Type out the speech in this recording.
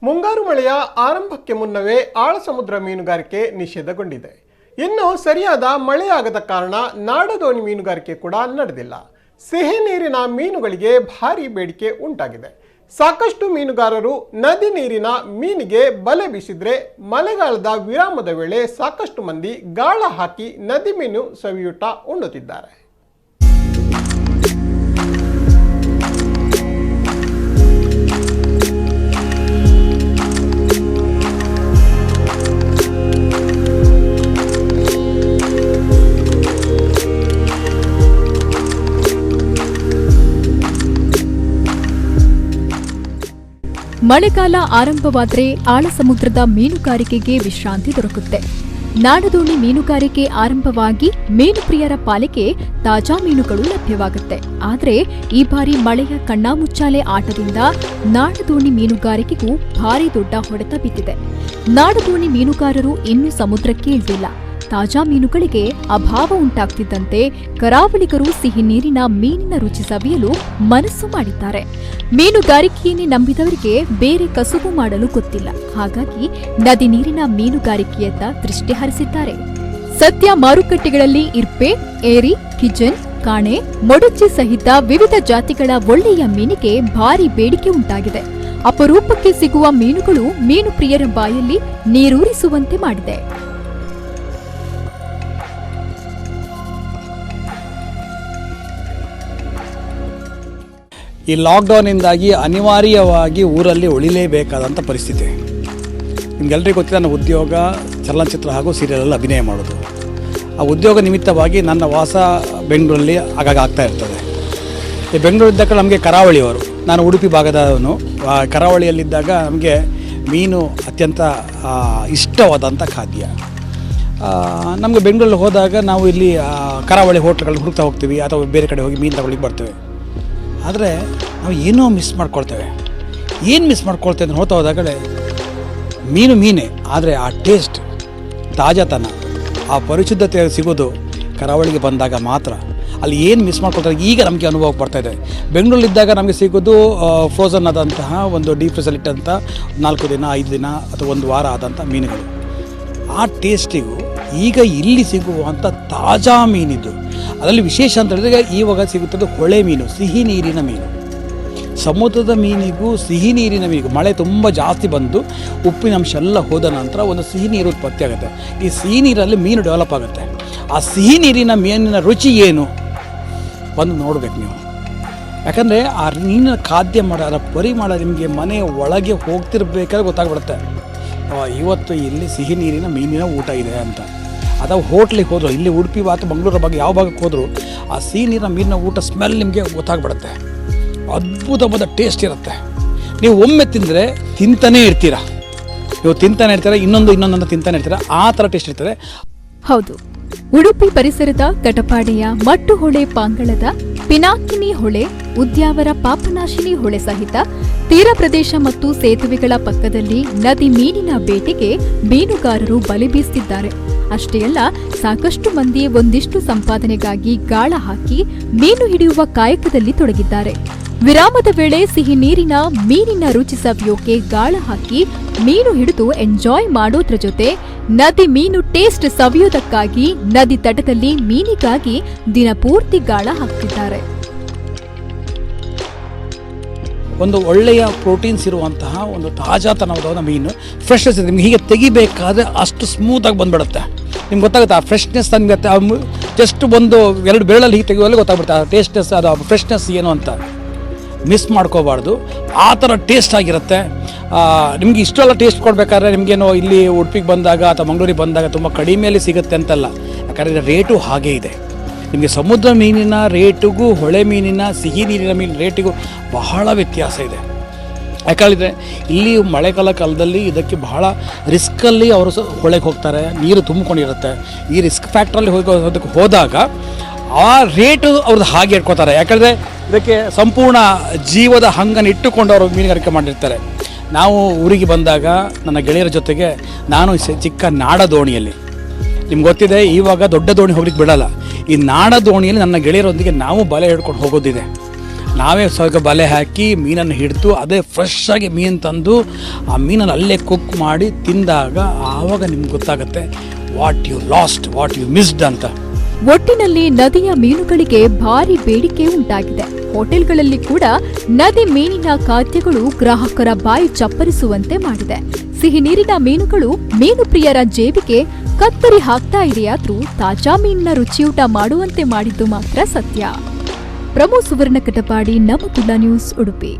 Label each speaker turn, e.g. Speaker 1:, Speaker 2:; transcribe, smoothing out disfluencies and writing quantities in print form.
Speaker 1: ಮುಂಗಾರು ಮಳೆಯ ಆರಂಭಕ್ಕೆ ಮುನ್ನವೇ ಆಳ ಸಮುದ್ರ ಮೀನುಗಾರಿಕೆ ನಿಷೇಧಗೊಂಡಿದೆ. ಇನ್ನು ಸರಿಯಾದ ಮಳೆಯಾಗದ ಕಾರಣ ನಾಡದೋಣಿ ಮೀನುಗಾರಿಕೆ ಕೂಡ ನಡೆದಿಲ್ಲ. ಸಿಹಿ ನೀರಿನ ಮೀನುಗಳಿಗೆ ಭಾರಿ ಬೇಡಿಕೆ ಉಂಟಾಗಿದೆ. ಸಾಕಷ್ಟು ಮೀನುಗಾರರು ನದಿ ನೀರಿನ ಮೀನಿಗೆ ಬಲೆ ಬೀಸಿದ್ರೆ ಮಳೆಗಾಲದ ವಿರಾಮದ ವೇಳೆ ಸಾಕಷ್ಟು ಮಂದಿ ಗಾಳ ಹಾಕಿ ನದಿ ಮೀನು ಸವಿಯೂಟ ಉಣ್ಣುತ್ತಿದ್ದಾರೆ.
Speaker 2: ಮಳೆಗಾಲ ಆರಂಭವಾದರೆ ಆಳ ಸಮುದ್ರದ ಮೀನುಗಾರಿಕೆಗೆ ವಿಶ್ರಾಂತಿ ದೊರಕುತ್ತೆ. ನಾಡದೋಣಿ ಮೀನುಗಾರಿಕೆ ಆರಂಭವಾಗಿ ಮೀನು ಪ್ರಿಯರ ಪಾಲಿಗೆ ತಾಜಾ ಮೀನುಗಳು ಲಭ್ಯವಾಗುತ್ತೆ. ಆದರೆ ಈ ಬಾರಿ ಮಳೆಯ ಕಣ್ಣಾಮುಚ್ಚಾಲೆ ಆಟದಿಂದ ನಾಡದೋಣಿ ಮೀನುಗಾರಿಕೆಗೂ ಭಾರಿ ದೊಡ್ಡ ಹೊಡೆತ ಬಿದ್ದಿದೆ. ನಾಡದೋಣಿ ಮೀನುಗಾರರು ಇನ್ನೂ ಸಮುದ್ರಕ್ಕೆ ಇಳಿದಿಲ್ಲ. ತಾಜಾ ಮೀನುಗಳಿಗೆ ಅಭಾವ ಉಂಟಾಗ್ತಿದ್ದಂತೆ ಕರಾವಳಿಗರು ಸಿಹಿ ನೀರಿನ ಮೀನಿನ ರುಚಿ ಸವಿಯಲು ಮನಸ್ಸು ಮಾಡಿದ್ದಾರೆ. ಮೀನುಗಾರಿಕೆಯನ್ನೇ ನಂಬಿದವರಿಗೆ ಬೇರೆ ಕಸುಬು ಮಾಡಲು ಗೊತ್ತಿಲ್ಲ. ಹಾಗಾಗಿ ನದಿ ನೀರಿನ ಮೀನುಗಾರಿಕೆಯತ್ತ ದೃಷ್ಟಿ ಹರಿಸಿದ್ದಾರೆ. ಸದ್ಯ ಮಾರುಕಟ್ಟೆಗಳಲ್ಲಿ ಇರ್ಪೆ, ಏರಿ, ಕಿಜನ್, ಕಾಣೆ, ಮೊಡಚಿ ಸಹಿತ ವಿವಿಧ ಜಾತಿಗಳ ಒಳ್ಳೆಯ ಮೀನಿಗೆ ಭಾರಿ ಬೇಡಿಕೆ ಉಂಟಾಗಿದೆ. ಅಪರೂಪಕ್ಕೆ ಸಿಗುವ ಮೀನುಗಳು ಮೀನು ಪ್ರಿಯರ ಬಾಯಲ್ಲಿ ನೀರೂರಿಸುವಂತೆ ಮಾಡಿದೆ.
Speaker 3: ಈ ಲಾಕ್ಡೌನಿಂದಾಗಿ ಅನಿವಾರ್ಯವಾಗಿ ಊರಲ್ಲಿ ಉಳಿಲೇಬೇಕಾದಂಥ ಪರಿಸ್ಥಿತಿ. ನಿಮಗೆಲ್ಲರಿಗೂ ಗೊತ್ತಿದೆ, ನನ್ನ ಉದ್ಯೋಗ ಚಲನಚಿತ್ರ ಹಾಗೂ ಸೀರಿಯಲಲ್ಲಿ ಅಭಿನಯ ಮಾಡೋದು. ಆ ಉದ್ಯೋಗ ನಿಮಿತ್ತವಾಗಿ ನನ್ನ ವಾಸ ಬೆಂಗಳೂರಲ್ಲಿ ಆಗಾಗ ಆಗ್ತಾ ಇರ್ತದೆ. ಈ ಬೆಂಗಳೂರಿದ್ದಾಗ ನಮಗೆ ಕರಾವಳಿಯವರು, ನಾನು ಉಡುಪಿ ಭಾಗದವನು. ಕರಾವಳಿಯಲ್ಲಿದ್ದಾಗ ನಮಗೆ ಮೀನು ಅತ್ಯಂತ ಇಷ್ಟವಾದಂಥ ಖಾದ್ಯ. ನಮಗೆ ಬೆಂಗಳೂರಲ್ಲಿ ಹೋದಾಗ ನಾವು ಇಲ್ಲಿ ಕರಾವಳಿ ಹೋಟ್ಲ್ಗಳು ಹುಡುಕ್ತಾ ಹೋಗ್ತೀವಿ ಅಥವಾ ಬೇರೆ ಕಡೆ ಹೋಗಿ ಮೀನು ತಗೊಳ್ಳಿಕ್ಕೆ ಬರ್ತೇವೆ. ಆದರೆ ನಾವು ಏನೋ ಮಿಸ್ ಮಾಡ್ಕೊಳ್ತೇವೆ. ಏನು ಮಿಸ್ ಮಾಡ್ಕೊಳ್ತೇವೆ ಅಂತ ನೋಡ್ತಾ ಹೋದಾಗಲೇ ಮೀನು ಮೀನೇ, ಆದರೆ ಆ ಟೇಸ್ಟ್, ತಾಜಾತನ, ಆ ಪರಿಶುದ್ಧತೆ ಸಿಗೋದು ಕರಾವಳಿಗೆ ಬಂದಾಗ ಮಾತ್ರ. ಅಲ್ಲಿ ಏನು ಮಿಸ್ ಮಾಡ್ಕೊಳ್ತಾರೆ ಈಗ ನಮಗೆ ಅನುಭವ ಬರ್ತಾಯಿದೆ. ಬೆಂಗಳೂರಲ್ಲಿದ್ದಾಗ ನಮಗೆ ಸಿಗೋದು ಫ್ರೋಝನ್ ಆದಂತಹ ಒಂದು ಡೀಪ್ ಫ್ರೀಜಲ್ಲಿಟ್ಟಂಥ 4 ದಿನ 5 ದಿನ ಅಥವಾ 1 ವಾರ ಆದಂಥ ಮೀನುಗಳು. ಆ ಟೇಸ್ಟಿಗೂ ಈಗ ಇಲ್ಲಿ ಸಿಗುವಂಥ ತಾಜಾ ಮೀನಿದ್ದು, ಅದರಲ್ಲಿ ವಿಶೇಷ ಅಂತ ಹೇಳಿದ್ರೆ ಇವಾಗ ಸಿಗುತ್ತದೆ ಹೊಳೆ ಮೀನು, ಸಿಹಿ ನೀರಿನ ಮೀನು. ಸಮುದ್ರದ ಮೀನಿಗೂ ಸಿಹಿ ನೀರಿನ ಮೀನಿಗೂ ಮಳೆ ತುಂಬ ಜಾಸ್ತಿ ಬಂದು ಉಪ್ಪಿನಂಶ ಎಲ್ಲ ಹೋದ ನಂತರ ಒಂದು ಸಿಹಿ ನೀರು ಉತ್ಪತ್ತಿ ಆಗುತ್ತೆ. ಈ ಸಿಹಿ ನೀರಲ್ಲಿ ಮೀನು ಡೆವಲಪ್ ಆಗುತ್ತೆ. ಆ ಸಿಹಿ ನೀರಿನ ಮೀನಿನ ರುಚಿ ಏನು ಬಂದು ನೋಡಬೇಕು ನೀವು. ಯಾಕಂದರೆ ಆ ಮೀನಿನ ಖಾದ್ಯ ಮಾಡೋ ಅದರ ಪರಿಮಳ ನಿಮಗೆ ಮನೆಯ ಒಳಗೆ ಹೋಗ್ತಿರ್ಬೇಕಾದ್ರೆ ಗೊತ್ತಾಗ್ಬಿಡುತ್ತೆ, ಇವತ್ತು ಇಲ್ಲಿ ಸಿಹಿ ನೀರಿನ ಮೀನಿನ ಊಟ ಇದೆ ಅಂತ. ಅಥವಾ ಹೋಟ್ಲಿಗೆ ಹೋದ್ರು, ಇಲ್ಲಿ ಉಡುಪಿ ಅಥವಾ ಮಂಗಳೂರು ಬಗ್ಗೆ ಯಾವ ಭಾಗಕ್ಕೆ ಹೋದರೂ ಆ ಸಿಹಿ ನೀರಿನ ಮೀನಿನ ಊಟ ಸ್ಮೆಲ್ ನಿಮಗೆ ಗೊತ್ತಾಗ್ಬಿಡುತ್ತೆ. ಅದ್ಭುತವಾದ ಟೇಸ್ಟ್ ಇರುತ್ತೆ. ನೀವು ಒಮ್ಮೆ ತಿಂದರೆ ತಿಂತಾನೇ ಇರ್ತೀರ, ಇನ್ನೊಂದು ತಿಂತಾನೆ ಇರ್ತೀರ. ಆ ಥರ ಟೇಸ್ಟ್ ಇರ್ತದೆ.
Speaker 2: ಹೌದು, ಉಡುಪಿ ಪರಿಸರದ ಕಟಪಾಡಿಯ ಮಟ್ಟು ಹೊಳೆ ಪಾಂಗಳದ ಪಿನಾಕಿನಿ ಹೊಳೆ, ಉದ್ಯಾವರ ಪಾಪನಾಶಿನಿ ಹೊಳೆ ಸಹಿತ ತೀರ ಪ್ರದೇಶ ಮತ್ತು ಸೇತುವೆಗಳ ಪಕ್ಕದಲ್ಲಿ ನದಿ ಮೀನಿನ ಬೇಟೆಗೆ ಮೀನುಗಾರರು ಬಲೆ ಬೀಸುತ್ತಿದ್ದಾರೆ. ಅಷ್ಟೇ ಅಲ್ಲ, ಸಾಕಷ್ಟು ಮಂದಿ ಒಂದಿಷ್ಟು ಸಂಪಾದನೆಗಾಗಿ ಗಾಳ ಹಾಕಿ ಮೀನು ಹಿಡಿಯುವ ಕಾಯಕದಲ್ಲಿ ತೊಡಗಿದ್ದಾರೆ. ವಿರಾಮದ ವೇಳೆ ಸಿಹಿ ನೀರಿನ ಮೀನಿನ ರುಚಿ ಸವಿಯೋಕೆ ಗಾಳ ಹಾಕಿ ಮೀನು ಹಿಡಿದು ಎಂಜಾಯ್ ಮಾಡೋದ್ರ ಜೊತೆ ನದಿ ಮೀನು ಟೇಸ್ಟ್ ಸವಿಯೋದಕ್ಕಾಗಿ ನದಿ ತಟದಲ್ಲಿ ಮೀನಿಗಾಗಿ ದಿನಪೂರ್ತಿ ಗಾಳ ಹಾಕ್ತಿದ್ದಾರೆ.
Speaker 3: ಒಂದು ಒಳ್ಳೆಯ ಪ್ರೋಟೀನ್ಸ್ ಇರುವಂತಹ ಒಂದು ತಾಜಾತನವಾದ ಮೀನು, ಫ್ರೆಶ್ನೆಸ್ ಇದೆ. ನಿಮ್ಗೆ ಹೀಗೆ ತೆಗಿಬೇಕಾದ್ರೆ ಅಷ್ಟು ಸ್ಮೂತಾಗಿ ಬಂದ್ಬಿಡುತ್ತೆ. ನಿಮ್ಗೆ ಗೊತ್ತಾಗುತ್ತೆ ಆ ಫ್ರೆಶ್ನೆಸ್. ನಮಗೆ ಜಸ್ಟ್ 1-2 ಬೆರಳಲ್ಲಿ ಹೀಗೆ ತೆಗೆಯುವಲ್ಲಿ ಗೊತ್ತಾಗ್ಬಿಡುತ್ತೆ ಆ ಟೇಸ್ಟ್ನೆಸ್, ಅದು ಫ್ರೆಶ್ನೆಸ್ ಏನು ಅಂತ. ಮಿಸ್ ಮಾಡ್ಕೋಬಾರ್ದು. ಆ ಥರ ಟೇಸ್ಟ್ ಆಗಿರುತ್ತೆ. ನಿಮಗೆ ಇಷ್ಟೆಲ್ಲ ಟೇಸ್ಟ್ ಕೊಡಬೇಕಾದ್ರೆ ನಿಮಗೇನೋ ಇಲ್ಲಿ ಉಡುಪಿಗೆ ಬಂದಾಗ ಅಥವಾ ಮಂಗಳೂರಿಗೆ ಬಂದಾಗ ತುಂಬ ಕಡಿಮೆಯಲ್ಲಿ ಸಿಗುತ್ತೆ ಅಂತಲ್ಲ. ಯಾಕಂದರೆ ರೇಟು ಹಾಗೇ ಇದೆ. ನಿಮಗೆ ಸಮುದ್ರ ಮೀನಿನ ರೇಟಿಗೂ ಹೊಳೆ ಮೀನಿನ ಸಿಹಿ ನೀರಿನ ಮೀನಿನ ರೇಟಿಗೂ ಬಹಳ ವ್ಯತ್ಯಾಸ ಇದೆ. ಯಾಕಂದರೆ ಇಲ್ಲಿ ಮಳೆಗಾಲ ಕಾಲದಲ್ಲಿ ಇದಕ್ಕೆ ಬಹಳ ರಿಸ್ಕಲ್ಲಿ ಅವರು ಹೊಳೆಗೆ ಹೋಗ್ತಾರೆ, ನೀರು ತುಂಬಿಕೊಂಡಿರುತ್ತೆ. ಈ ರಿಸ್ಕ್ ಫ್ಯಾಕ್ಟ್ರಲ್ಲಿ ಹೋದಾಗ ಆ ರೇಟು ಅವ್ರದ್ದು ಹಾಗೆ ಇಟ್ಕೋತಾರೆ. ಯಾಕಂದರೆ ಇದಕ್ಕೆ ಸಂಪೂರ್ಣ ಜೀವದ ಹಂಗನ್ನು ಇಟ್ಟುಕೊಂಡು ಅವರು ಮೀನುಗಾರಿಕೆ ಮಾಡಿರ್ತಾರೆ. ನಾವು ಊರಿಗೆ ಬಂದಾಗ ನನ್ನ ಗೆಳೆಯರ ಜೊತೆಗೆ ನಾನು ಚಿಕ್ಕ ನಾಡ ದೋಣಿಯಲ್ಲಿ, ನಿಮ್ಗೆ ಗೊತ್ತಿದೆ ಇವಾಗ ದೊಡ್ಡ ದೋಣಿ ಹೋಗ್ಲಿಕ್ಕೆ ಬಿಡಲ್ಲ, ಈ ನಾಡ ದೋಣಿಯಲ್ಲಿ ನನ್ನ ಗೆಳೆಯರೊಂದಿಗೆ ನಾವು ಬಲೆ ಹಿಡ್ಕೊಂಡು ಹೋಗೋದಿದೆ. ನಾವೇ ಸ್ವಲ್ಪ ಬಲೆ ಹಾಕಿ ಮೀನನ್ನು ಹಿಡಿದು ಅದೇ ಫ್ರೆಶ್ ಆಗಿ ಮೀನು ತಂದು ಆ ಮೀನನ್ನು ಅಲ್ಲೇ ಕುಕ್ ಮಾಡಿ ತಿಂದಾಗ ಆವಾಗ ನಿಮ್ಗೆ ಗೊತ್ತಾಗುತ್ತೆ what you lost, what you missed ಅಂತ.
Speaker 2: ಒಟ್ಟಿನಲ್ಲಿ ನದಿಯ ಮೀನುಗಳಿಗೆ ಭಾರಿ ಬೇಡಿಕೆ ಉಂಟಾಗಿದೆ. ಹೋಟೆಲ್ಗಳಲ್ಲಿ ಕೂಡ ನದಿ ಮೀನಿನ ಖಾದ್ಯಗಳು ಗ್ರಾಹಕರ ಬಾಯಿ ಚಪ್ಪರಿಸುವಂತೆ ಮಾಡಿದೆ. ಸಿಹಿ ನೀರಿನ ಮೀನುಗಳು ಮೀನು ಪ್ರಿಯರ ಜೇಬಿಗೆ ಕತ್ತರಿ ಹಾಕ್ತಾ ಇದೆಯಾದ್ರೂ ತಾಜಾ ಮೀನಿನ ರುಚಿಯೂಟ ಮಾಡುವಂತೆ ಮಾಡಿದ್ದು ಮಾತ್ರ ಸತ್ಯ. ಪ್ರಮೋ ಸುವರ್ಣ ಕಟಪಾಡಿ, ನಮತುಲ್ಲಾ ನ್ಯೂಸ್, ಉಡುಪಿ.